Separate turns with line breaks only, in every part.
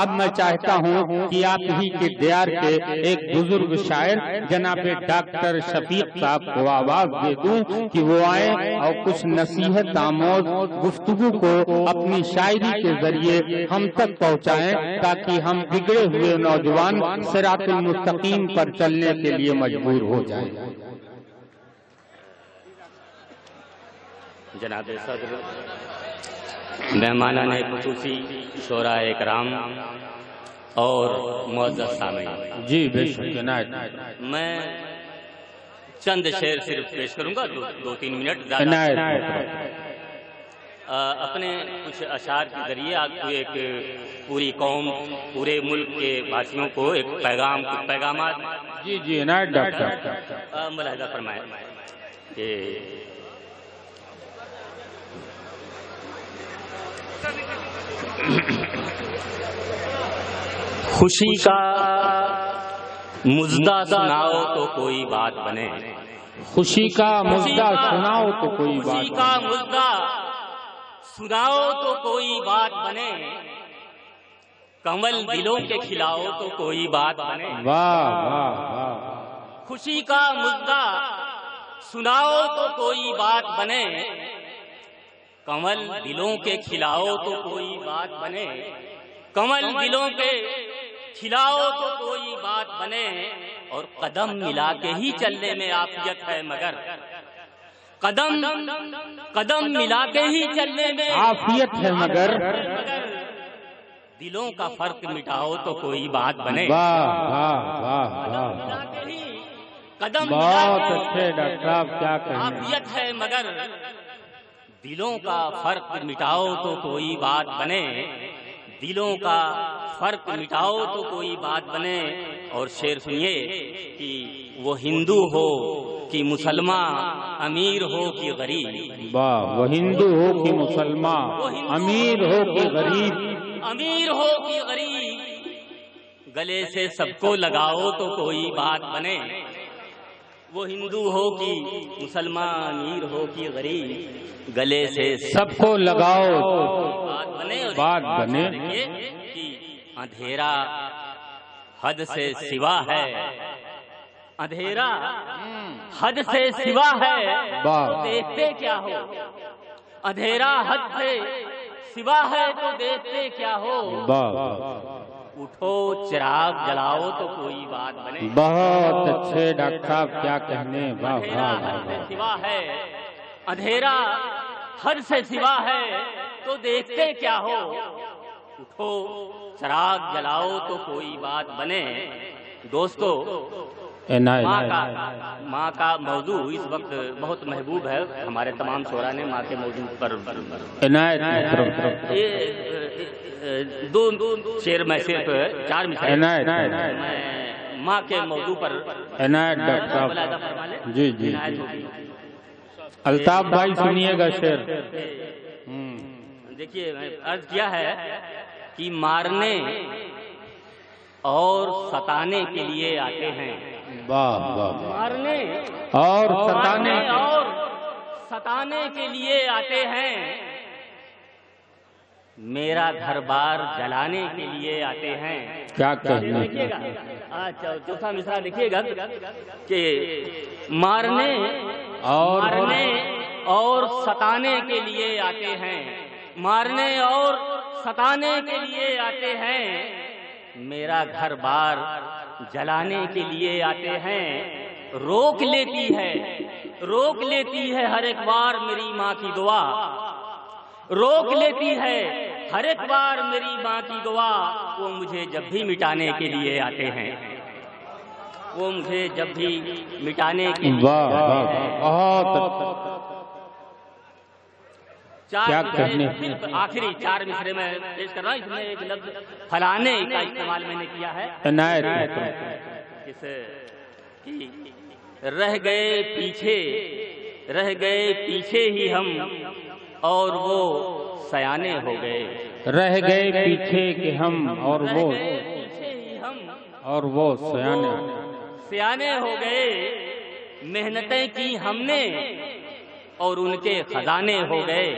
اب میں چاہتا ہوں کہ آپ ہی کے دیار کے ایک بزرگ شاعر جناب ڈاکٹر شفیق صاحب کو آواز دے دوں کہ وہ آئیں اور کچھ نصیحت آموز گفتگو کو اپنی شاعری کے ذریعے ہم تک پہنچائیں تاکہ ہم بگڑے ہوئے نوجوان صراط المستقیم پر چلنے کے لیے مجبور ہو جائیں۔
جناب صدر، مہمانان خصوصی، شعراء اکرام اور معزز سامعین،
جی بے شک جناب،
میں چند شعر صرف پیش کروں گا، دو تین منٹ اپنے کچھ اشعار کے ذریعے آپ کو ایک پوری قوم، پورے ملک کے بھائیوں کو ایک پیغامات
جی جی عنایت ڈاکٹر
ملاحظہ فرمائیں کہ خوشی کا مژدہ سناؤ تو کوئی بات بنے،
خوشی کا مژدہ سناؤ تو کوئی بات،
خوشی کا مژدہ سناؤ تو کوئی بات بنے، کمل دلوں کے کھلاؤ تو کوئی بات بنے۔
واہ واہ واہ،
خوشی کا مژدہ سناؤ تو کوئی بات بنے، کمل دلوں کے کھلاؤ تو کوئی بات بنے، کمل دلوں کے کھلاؤ تو کوئی بات بنے، اور قدم ملا کے ہی چلنے میں عافیت ہے مگر، قدم ملا کے ہی چلنے میں
عافیت ہے مگر،
دلوں کا فرق مٹاؤ تو کوئی بات بنے۔
واہ واہ واہ واہ،
قدم
بہت اچھے ڈاکٹر صاحب، کیا کہیں،
عافیت ہے مگر دلوں کا فرق مٹاؤ تو کوئی بات بنے، دلوں کا فرق مٹاؤ تو کوئی بات بنے۔ اور شعر سنیے کہ وہ ہندو ہو کہ مسلمان، امیر ہو کہ غریب،
واہ، وہ ہندو ہو کہ مسلمان، امیر ہو کہ غریب،
امیر ہو کہ غریب، گلے سے سب کو لگاؤ تو کوئی بات بنے۔ وہ ہندو ہو کہ مسلمان، امیر ہو کہ غریب، گلے سے
سب کو لگاؤ
بات بنے۔ کہ اندھیرا حد سے سوا ہے، اندھیرا حد سے سوا ہے تو دیکھتے کیا ہو، اندھیرا حد سے سوا ہے تو دیکھتے کیا ہو، اٹھو چراغ جلاؤ تو کوئی بات بنے۔
بہت اچھے ڈاکٹر صاحب، کیا کہنے، واہ واہ واہ،
سوا ہے، اندھیرا حد سے سوا ہے تو دیکھتے کیا ہو، اٹھو چراغ جلاؤ تو کوئی بات بنے۔ دوستو، ماں کا موضوع اس وقت بہت محبوب ہے، ہمارے تمام شعراء نے ماں کے موضوع پر دو شعر میں صرف چار مثال ماں کے موضوع پر
جی جی، الطاف بھائی سنیے گا شعر۔
دیکھیے، میں عرض کیا ہے کہ مارنے اور ستانے کے لیے آتے ہیں،
مارنے اور
ستانے کے لیے آتے ہیں، میرا گھر بار جلانے کے لیے آتے ہیں۔
کیا کہنے،
دیکھیے گا، چوتھا مصرع دیکھیے گا کہ مارنے اور ستانے کے لیے آتے ہیں، مارنے اور ستانے کے لیے آتے ہیں، میرا گھر بار جلانے کے لیے آتے ہیں۔ روک لیتی ہے ہر ایک بار میری ماں کی دعا، روک لیتی ہے ہر ایک بار میری ماں کی دعا، وہ مجھے جب بھی مٹانے کے لیے آتے ہیں، وہ مجھے جب بھی مٹانے کے لیے آخری چار مصرے میں پیش کر رہا ہوں۔ اس میں ایک لفظ پھلانے کا استعمال میں نے کیا ہے، رہ گئے پیچھے ہی ہم اور وہ سیانے ہو گئے،
رہ گئے پیچھے کہ ہم اور وہ
سیانے ہو گئے، محنتیں کی ہم نے اور ان کے خزانے ہو گئے،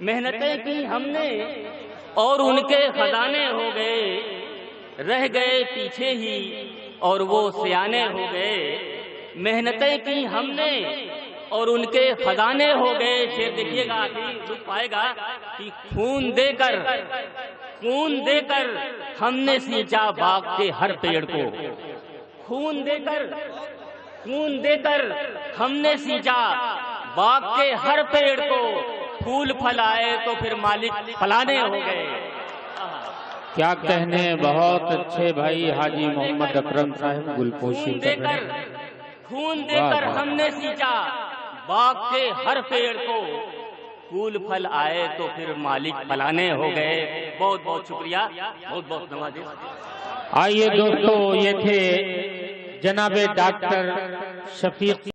محنتیں کی ہم نے اور ان کے خزانے ہو گئے، رہ گئے پیچھے ہی اور وہ سیانے ہو گئے۔ محنتیں کی ہم نے اور ان کے خزانے ہو گئے۔ شعر دیکھیے گا، آخری لطف آئے گا کہ خون دے کر ہم نے سینچا باغ کے ہر پیڑ کو، خون دے کر ہم نے سینچا باغ کے ہر پیڑ کو، پھول پھل آئے تو پھر مالک پلانے ہو گئے۔
کیا کہنے، بہت اچھے بھائی حاجی محمد اکرم صاحب گلپوشی
خون دے کر ہم نے سینچا باغ کے ہر پیڑ کو، پھول پھل آئے تو پھر مالک پلانے ہو گئے۔ بہت بہت شکریہ، بہت بہت نوازش۔
آئیے دوستو، یہ تھے جناب ڈاکٹر شفیق